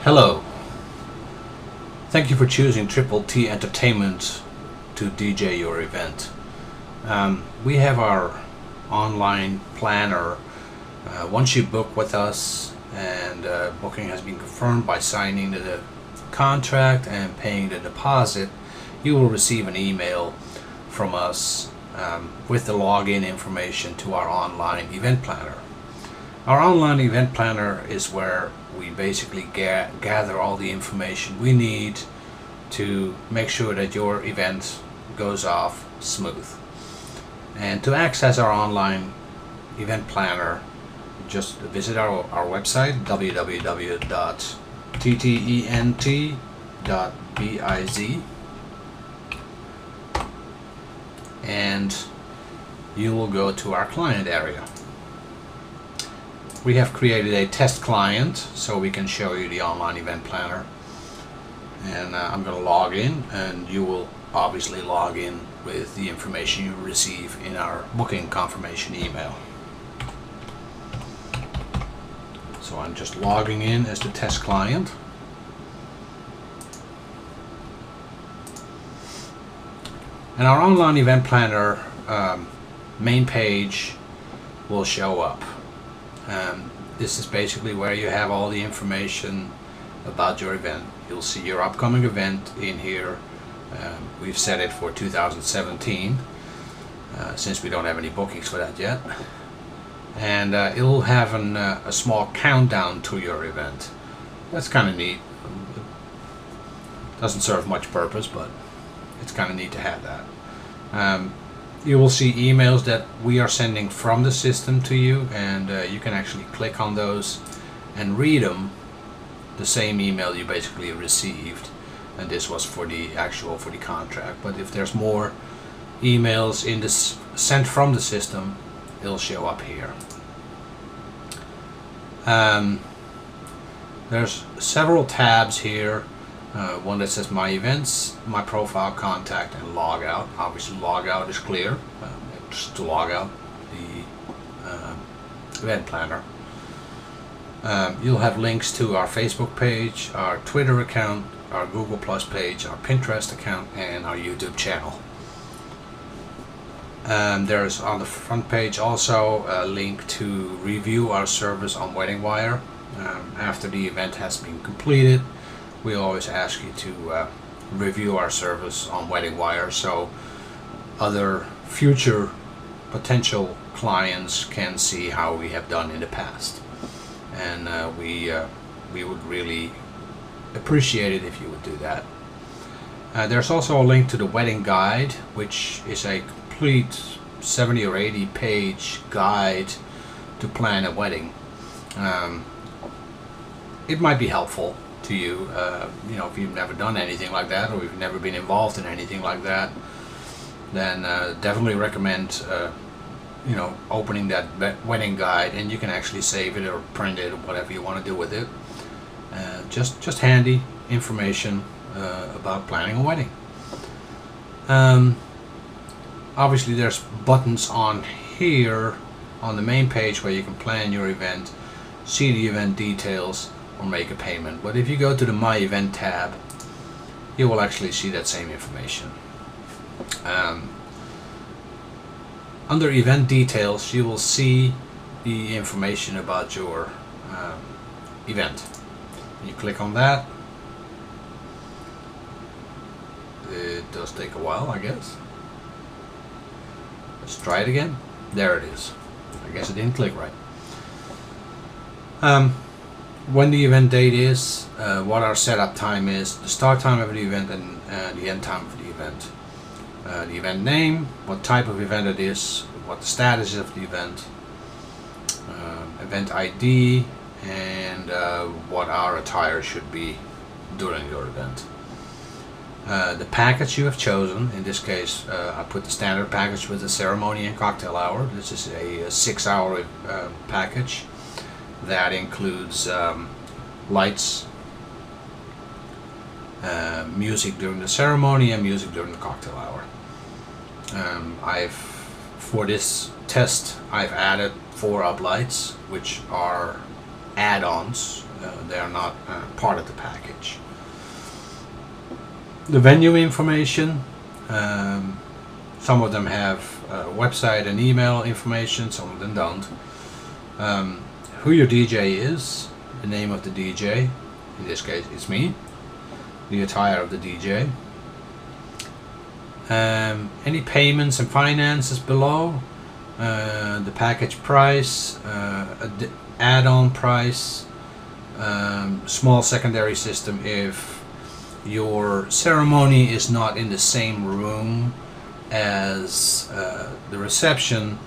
Hello. Thank you for choosing Triple T Entertainment to DJ your event. We have our online planner. Once you book with us and booking has been confirmed by signing the contract and paying the deposit, you will receive an email from us with the login information to our online event planner. Our online event planner is where we basically gather all the information we need to make sure that your event goes off smooth. And to access our online event planner, just visit our website www.ttent.biz, and you will go to our client area. We have created a test client so we can show you the online event planner, and I'm going to log in, and you will obviously log in with the information you receive in our booking confirmation email. So I'm just logging in as the test client. And our online event planner main page will show up. This is basically where you have all the information about your event. You'll see your upcoming event in here. We've set it for 2017 since we don't have any bookings for that yet. And it'll have a small countdown to your event. That's kind of neat. Doesn't serve much purpose, but it's kind of neat to have that. You will see emails that we are sending from the system to you, and you can actually click on those and read them, the same email you basically received. And this was for the contract, but if there's more emails in this sent from the system, it'll show up here. There's several tabs here. One that says My Events, My Profile, Contact, and Logout. Obviously logout is clear, just to log out the event planner. You'll have links to our Facebook page, our Twitter account, our Google Plus page, our Pinterest account, and our YouTube channel. There's on the front page also a link to review our service on WeddingWire. After the event has been completed, we always ask you to review our service on WeddingWire so other future potential clients can see how we have done in the past. And we would really appreciate it if you would do that. There's also a link to the wedding guide, which is a complete 70 or 80 page guide to plan a wedding. It might be helpful to you, if you've never done anything like that, or you've never been involved in anything like that, then definitely recommend opening that wedding guide, and you can actually save it or print it or whatever you want to do with it. Just handy information about planning a wedding. Obviously there's buttons on here on the main page where you can plan your event, see the event details, or make a payment. But if you go to the My Event tab, you will actually see that same information. Under event details, you will see the information about your event. You click on that. It does take a while, I guess. Let's try it again. There it is. I guess it didn't click right. When the event date is, what our setup time is, the start time of the event, and the end time of the event. The event name, what type of event it is, what the status is of the event, event ID, and what our attire should be during your event. The package you have chosen, in this case I put the standard package with the ceremony and cocktail hour. This is a 6-hour package that includes lights, music during the ceremony, and music during the cocktail hour. For this test I've added 4 uplights, which are add-ons. they are not part of the package. The venue information, some of them have website and email information, some of them don't. Who your DJ is, the name of the DJ, in this case it's me, the attire of the DJ, any payments and finances below, the package price, add-on price, small secondary system if your ceremony is not in the same room as the reception.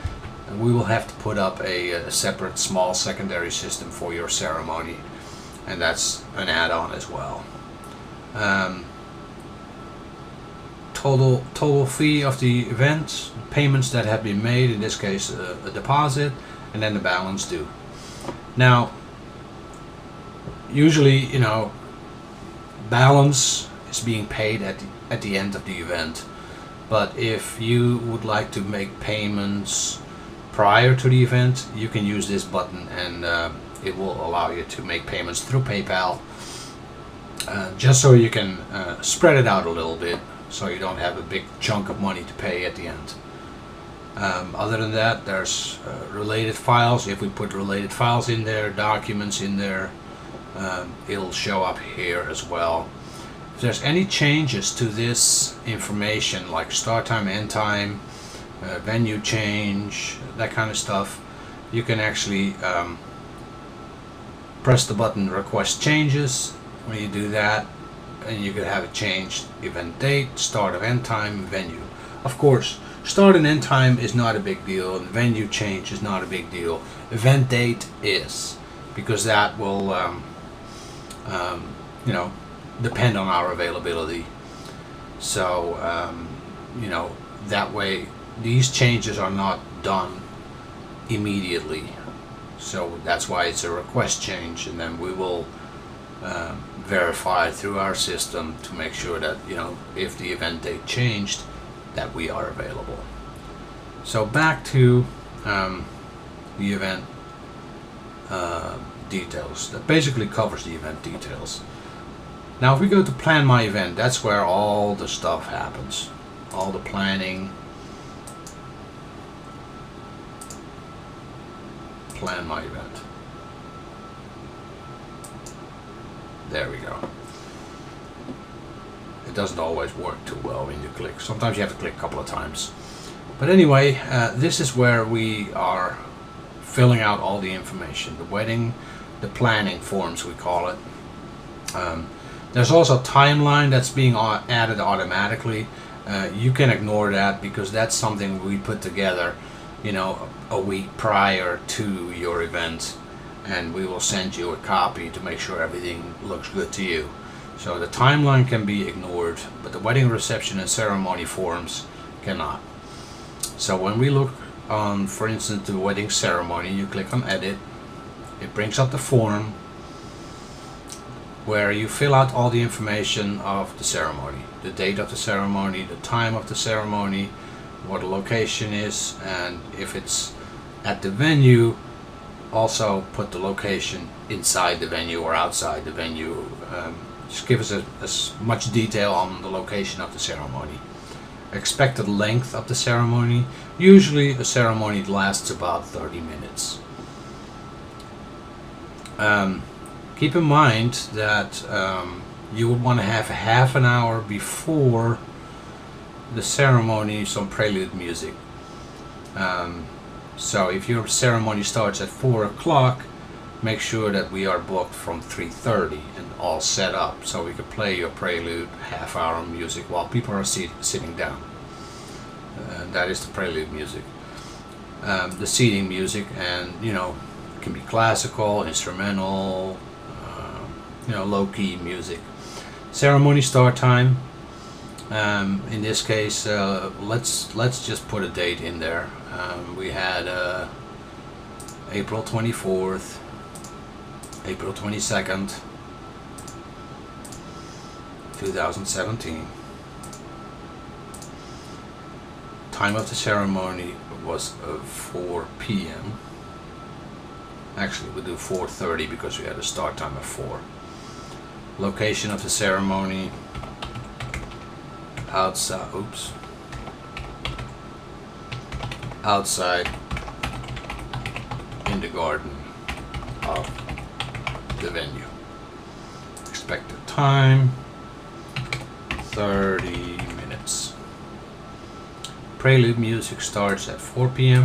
We will have to put up a separate small secondary system for your ceremony, and that's an add-on as well. Total fee of the event, payments that have been made, in this case a deposit, and then the balance due. Now, usually, you know, balance is being paid at the end of the event, but if you would like to make payments prior to the event, you can use this button, and it will allow you to make payments through PayPal, just so you can spread it out a little bit, so you don't have a big chunk of money to pay at the end. Other than that, there's related files. If we put related files in there, documents in there, it'll show up here as well. If there's any changes to this information, like start time, end time, venue change, that kind of stuff, you can actually press the button request changes. When you do that, and you could have it changed: event date, start of end time, venue. Of course, start and end time is not a big deal, and venue change is not a big deal. Event date is, because that will you know, depend on our availability. So you know, that way these changes are not done immediately. So that's why it's a request change, and then we will verify through our system to make sure that, you know, if the event date changed, that we are available. So back to the event details. That basically covers the event details. Now if we go to plan my event, that's where all the stuff happens, all the planning. Plan my event. There we go. It doesn't always work too well when you click. Sometimes you have to click a couple of times. But anyway, this is where we are filling out all the information. The wedding, the planning forms we call it. There's also a timeline that's being added automatically. You can ignore that because that's something we put together, you know, a week prior to your event, and we will send you a copy to make sure everything looks good to you. So the timeline can be ignored, but the wedding reception and ceremony forms cannot. So when we look on, for instance, the wedding ceremony, you click on edit, it brings up the form where you fill out all the information of the ceremony, the date of the ceremony, the time of the ceremony, what the location is, and if it's at the venue, also put the location inside the venue or outside the venue. Just give us as much detail on the location of the ceremony. Expected length of the ceremony. Usually a ceremony lasts about 30 minutes. Keep in mind that you would want to have half an hour before the ceremony some prelude music. So if your ceremony starts at 4 o'clock, make sure that we are booked from 3:30 and all set up so we could play your prelude half-hour music while people are sitting down. That is the prelude music. The seating music, and you know, it can be classical, instrumental, you know, low-key music. Ceremony start time. In this case, let's just put a date in there. We had April 24th, April 22nd, 2017. Time of the ceremony was 4 p.m. Actually, we'll do 4:30 because we had a start time of 4. Location of the ceremony. Outside. Oops. Outside in the garden of the venue. Expected time 30 minutes. Prelude music starts at 4 p.m.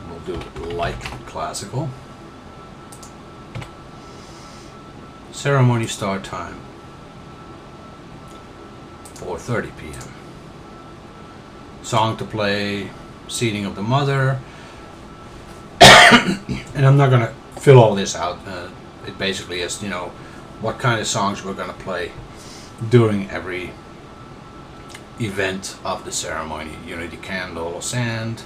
We'll do light classical. Ceremony start time 4:30 p.m. Song to play, seating of the mother. And I'm not gonna fill all this out. It basically is, you know, what kind of songs we're gonna play during every event of the ceremony. Unity candle, sand,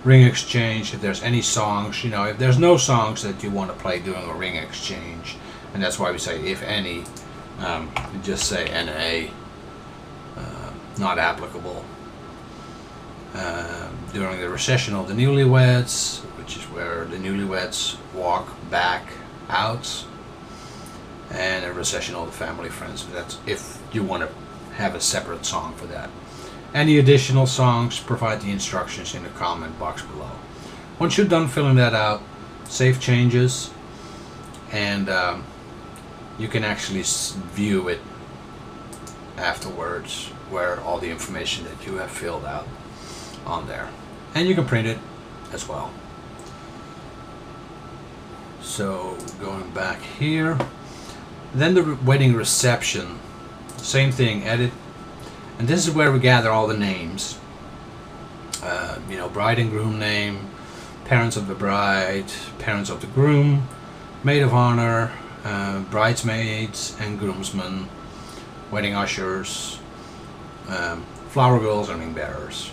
ring exchange. If there's any songs, you know, if there's no songs that you want to play during a ring exchange, and that's why we say if any, you just say NA, not applicable. During the recession of the newlyweds, which is where the newlyweds walk back out, and a recession of the family friends. That's if you want to have a separate song for that. Any additional songs, provide the instructions in the comment box below. Once you're done filling that out, save changes, and you can actually view it afterwards, where all the information that you have filled out on there, and you can print it as well. So going back here, then the wedding reception, same thing, edit, and this is where we gather all the names. You know, bride and groom name, parents of the bride, parents of the groom, maid of honor, bridesmaids and groomsmen, wedding ushers, flower girls and ring bearers.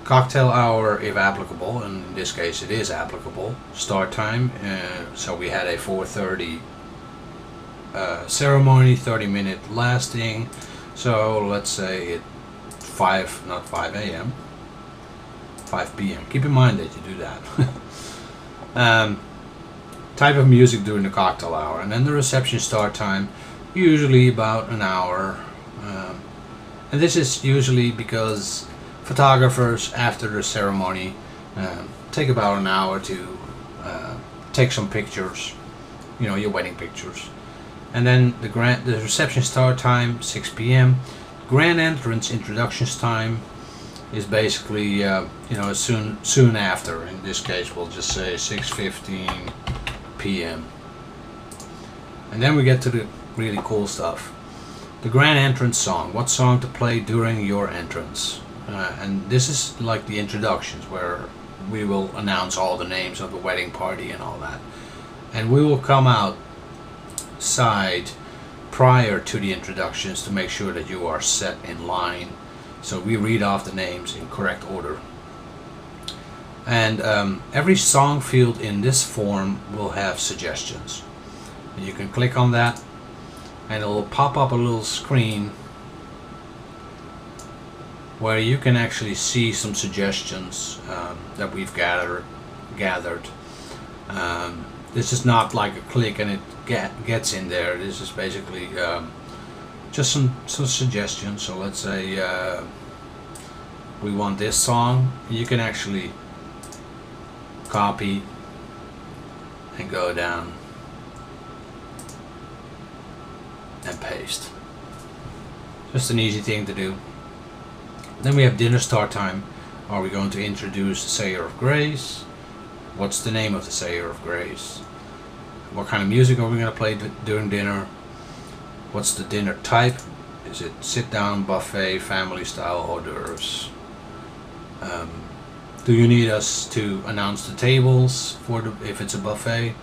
Cocktail hour if applicable, and in this case it is applicable. Start time, so we had a 4:30 ceremony, 30-minute lasting, so let's say it 5, not 5 a.m., 5 p.m. Keep in mind that you do that. Type of music during the cocktail hour, and then the reception start time, usually about an hour. And this is usually because photographers after the ceremony take about an hour to take some pictures, you know, your wedding pictures. And then the reception start time 6 p.m. Grand entrance introductions time is basically you know, soon after. In this case we'll just say 6:15 p.m. And then we get to the really cool stuff. The grand entrance song, what song to play during your entrance. And this is like the introductions, where we will announce all the names of the wedding party and all that. And we will come outside prior to the introductions to make sure that you are set in line. So we read off the names in correct order. And every song field in this form will have suggestions. And you can click on that and it will pop up a little screen where you can actually see some suggestions that we've gathered. This is not like a click and it gets in there. This is basically just some suggestions. So let's say we want this song. You can actually copy and go down and paste. Just an easy thing to do. Then we have dinner start time. Are we going to introduce the Sayer of Grace? What's the name of the Sayer of Grace? What kind of music are we going to play during dinner? What's the dinner type? Is it sit down, buffet, family style, hors d'oeuvres? Do you need us to announce the tables for if it's a buffet?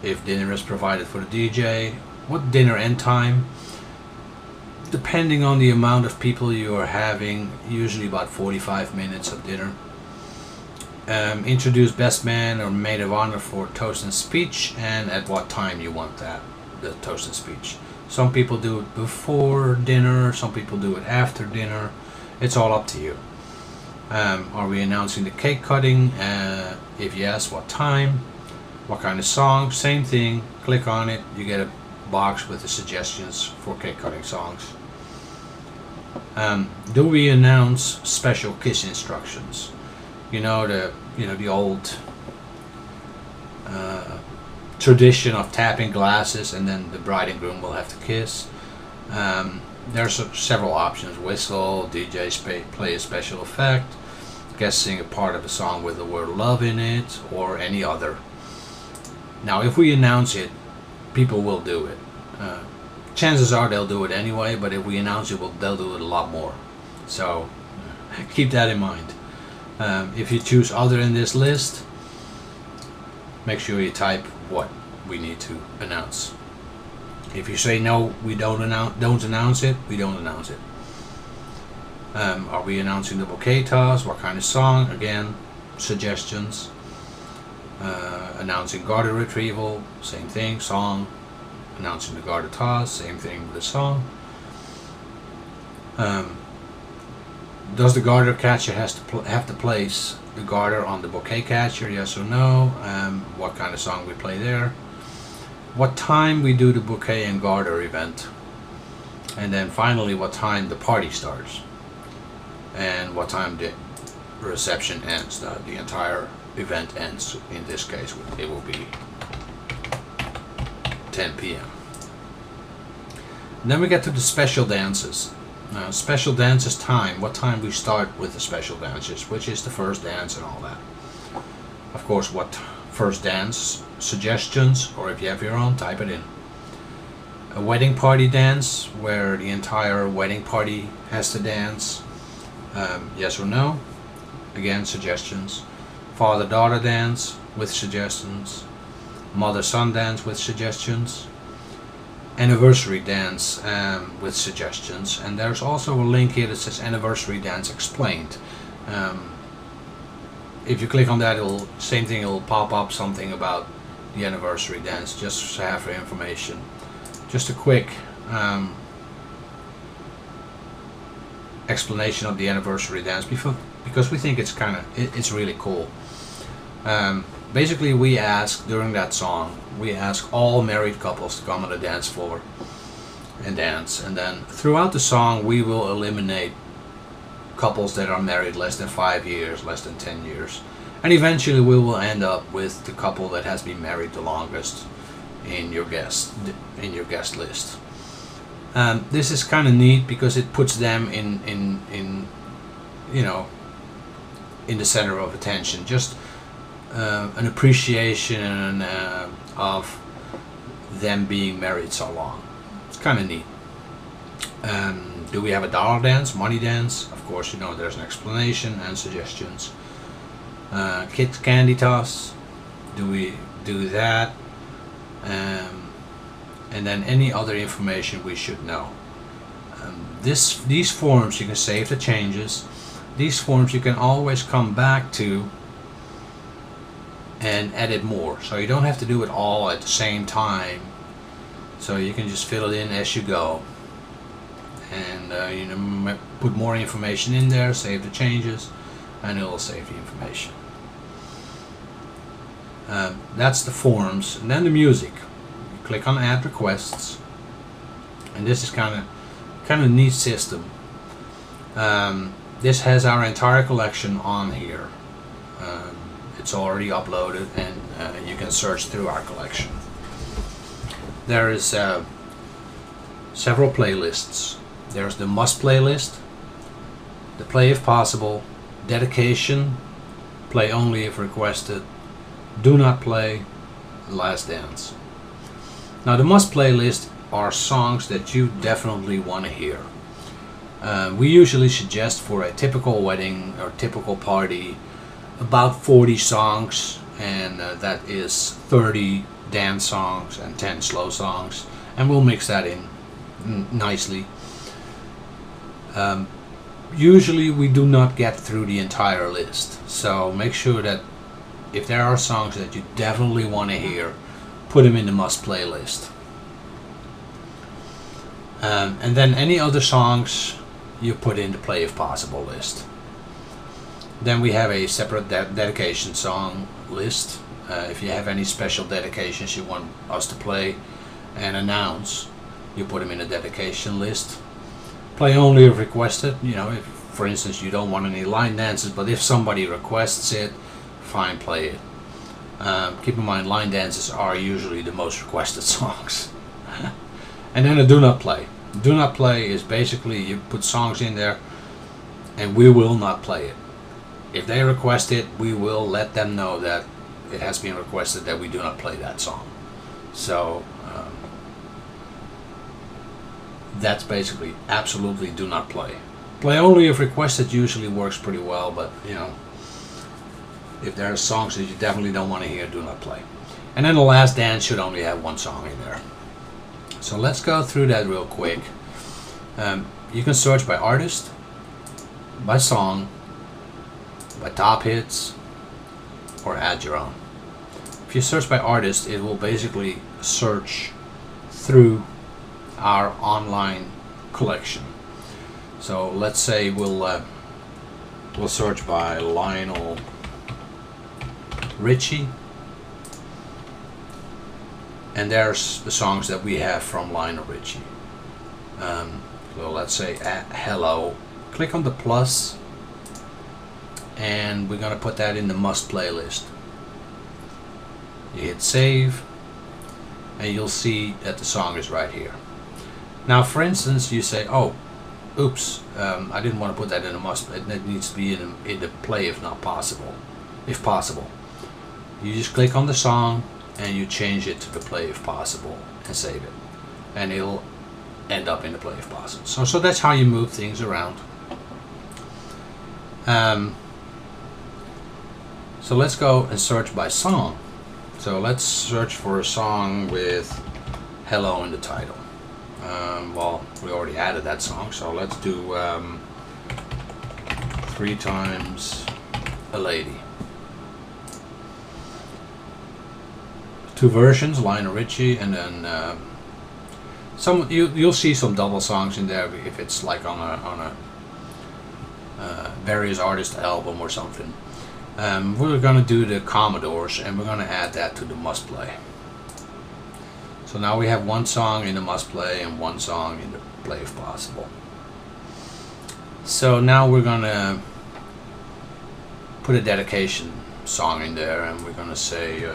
If dinner is provided for the DJ? What dinner end time? Depending on the amount of people you are having, usually about 45 minutes of dinner. Introduce best man or maid of honor for toast and speech, and at what time you want that. the toast and speech. Some people do it before dinner, some people do it after dinner. It's all up to you. Are we announcing the cake cutting? If yes, what time? What kind of song? Same thing. Click on it. You get a box with the suggestions for cake cutting songs. Do we announce special kiss instructions? You know the old tradition of tapping glasses and then the bride and groom will have to kiss. There's several options: whistle, DJ play a special effect, guest sing a part of a song with the word love in it, or any other. Now, if we announce it, people will do it. Chances are they'll do it anyway, but if we announce it, they'll do it a lot more. So keep that in mind. If you choose other in this list, make sure you type what we need to announce. If you say no, we don't announce it, we don't announce it. Are we announcing the bouquet toss? What kind of song? Again, suggestions. Announcing garter retrieval, same thing, song. Announcing the garter toss, same thing with the song. Does the garter catcher have to place the garter on the bouquet catcher? Yes or no? What kind of song we play there? What time we do the bouquet and garter event? And then finally, what time the party starts? And what time the reception ends, the entire event ends. In this case, it will be 10 p.m. And then we get to the special dances. Special dances time, what time we start with the special dances, which is the first dance and all that. Of course, what first dance suggestions, or if you have your own, type it in. A wedding party dance, where the entire wedding party has to dance. Yes or no? Again, suggestions. Father-daughter dance with suggestions. Mother-son dance with suggestions. Anniversary dance with suggestions. And there's also a link here that says anniversary dance explained. If you click on that, it'll pop up something about the anniversary dance, just to have for information. Just a quick explanation of the anniversary dance, because we think it's really cool. Basically, we ask during that song, we ask all married couples to come on the dance floor and dance, and then throughout the song we will eliminate couples that are married less than 5 years, less than 10 years, and eventually we will end up with the couple that has been married the longest in your guest list. This is kind of neat because it puts them in the center of attention. Just an appreciation of them being married so long. It's kind of neat. Do we have a dollar dance, money dance? Of course, there's an explanation and suggestions. Kids candy toss. Do we do that? And then any other information we should know. These forms you can save the changes. These forms you can always come back to and edit more, so you don't have to do it all at the same time. So you can just fill it in as you go, and put more information in there, save the changes, and it'll save the information. That's the forms. And then the music. You click on add requests, and this is kind of a neat system. This has our entire collection on here. It's already uploaded, and you can search through our collection. There is several playlists. There's the must playlist, the play if possible, dedication, play only if requested, do not play, last dance. Now the must playlist are songs that you definitely want to hear. We usually suggest for a typical wedding or typical party about 40 songs, and that is 30 dance songs and 10 slow songs, and we'll mix that in nicely. Usually we do not get through the entire list, so make sure that if there are songs that you definitely want to hear, put them in the must playlist. And then any other songs you put in the play if possible list. Then we have a separate dedication song list. If you have any special dedications you want us to play and announce, you put them in a dedication list. Play only if requested. You know, if for instance you don't want any line dances, but if somebody requests it, fine, play it. Keep in mind, line dances are usually the most requested songs. And then a do not play. Do not play is basically you put songs in there and we will not play it. If they request it, we will let them know that it has been requested that we do not play that song. So that's basically absolutely do not play. Play only if requested usually works pretty well, but you know, if there are songs that you definitely don't want to hear, do not play. And then the last dance should only have one song in there. So let's go through that real quick. You can search by artist, by song, by top hits, or add your own. If you search by artist, it will basically search through our online collection. So let's say we'll search by Lionel Richie, and there's the songs that we have from Lionel Richie. So let's say hello, click on the plus, and we're gonna put that in the must playlist. You hit save and you'll see that the song is right here. Now for instance, you say, oh oops, I didn't want to put that in a must, it needs to be in the play if possible. You just click on the song and you change it to the play if possible and save it, and it'll end up in the play if possible. So that's how you move things around. So let's go and search by song. So let's search for a song with hello in the title. Well, we already added that song, so let's do 3 Times a Lady. 2 versions, Lionel Richie, and then some you'll see some double songs in there if it's like on a various artist album or something. We're gonna do the Commodores, and we're gonna add that to the must play. So now we have 1 song in the must play and 1 song in the play if possible. So now we're gonna put a dedication song in there, and we're gonna say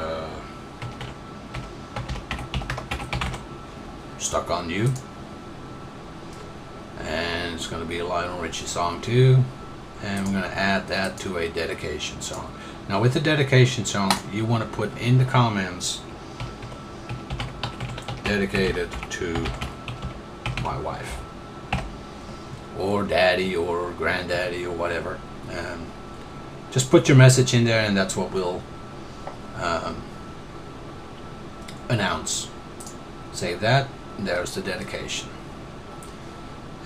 Stuck on You, and it's gonna be a Lionel Richie song too, and we're gonna add that to a dedication song. Now with the dedication song, you want to put in the comments, dedicated to my wife, or daddy, or granddaddy, or whatever. Just put your message in there, and that's what we'll announce. Save that, and there's the dedication.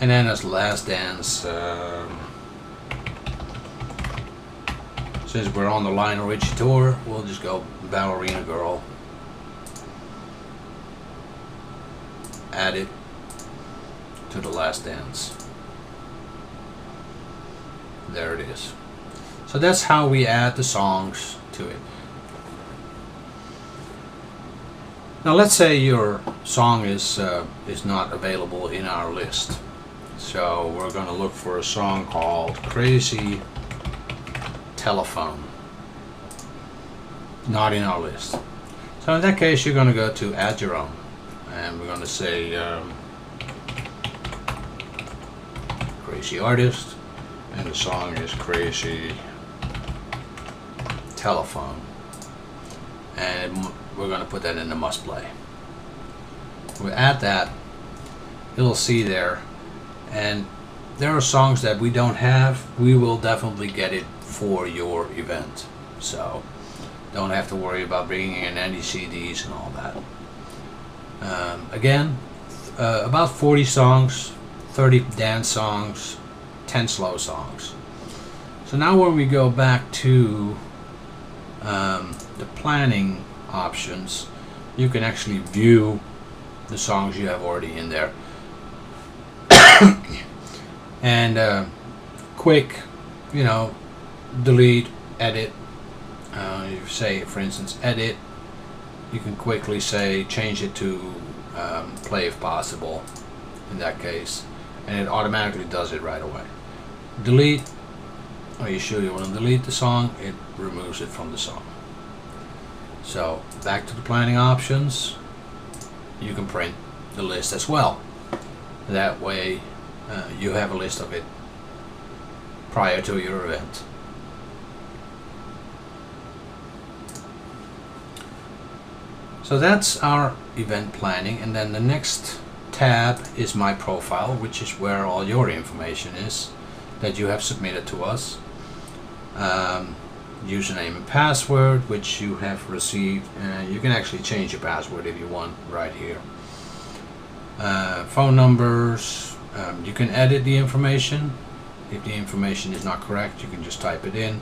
And then as last dance, since we're on the Lionel Richie tour, we'll just go Ballerina Girl. Add it to the last dance. There it is. So that's how we add the songs to it. Now let's say your song is not available in our list. So we're going to look for a song called Crazy Telephone. Not in our list. So in that case, you're going to go to add your own, and we're going to say Crazy Artist, and the song is Crazy Telephone, and we're going to put that in the must play. We add that, you'll see there, and there are songs that we don't have. We will definitely get it for your event, so don't have to worry about bringing in any CDs and all that. Again, about 40 songs, 30 dance songs, 10 slow songs. So now when we go back to the planning options, you can actually view the songs you have already in there. and quick, delete, edit. You say, for instance, edit. You can quickly say change it to play if possible in that case, and it automatically does it right away. Delete, or you sure you want to delete the song, it removes it from the song. So back to the planning options, you can print the list as well. That way you have a list of it prior to your event. So that's our event planning, and then the next tab is my profile, which is where all your information is that you have submitted to us. Username and password, which you have received. You can actually change your password if you want right here. Phone numbers. You can edit the information. If the information is not correct, you can just type it in.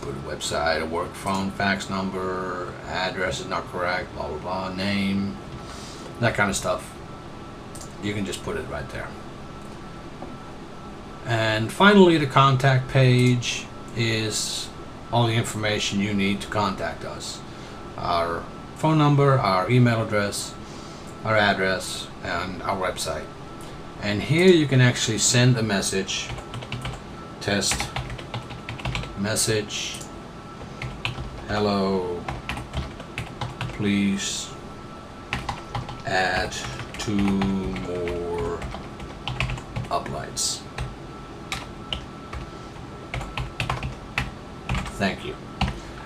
Put a website, a work phone, fax number, address is not correct, blah blah blah, name, that kind of stuff. You can just put it right there. And finally, the contact page is all the information you need to contact us. Our phone number, our email address, our address, and our website. And here you can actually send a message, test message, hello, please add 2 more uplights. Thank you.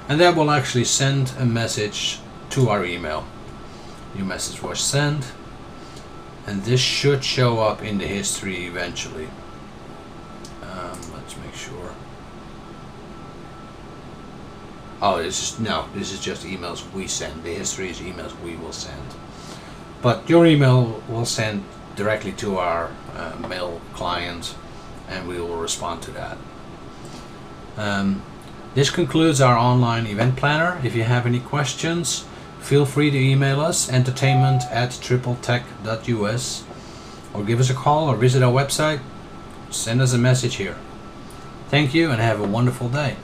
And that will actually send a message to our email. Your message was sent, and this should show up in the history eventually. Let's make sure. Oh, this is just emails we send. The history is emails we will send. But your email will send directly to our mail client, and we will respond to that. This concludes our online event planner. If you have any questions, feel free to email us, entertainment@tripletech.us, or give us a call or visit our website. Send us a message here. Thank you and have a wonderful day.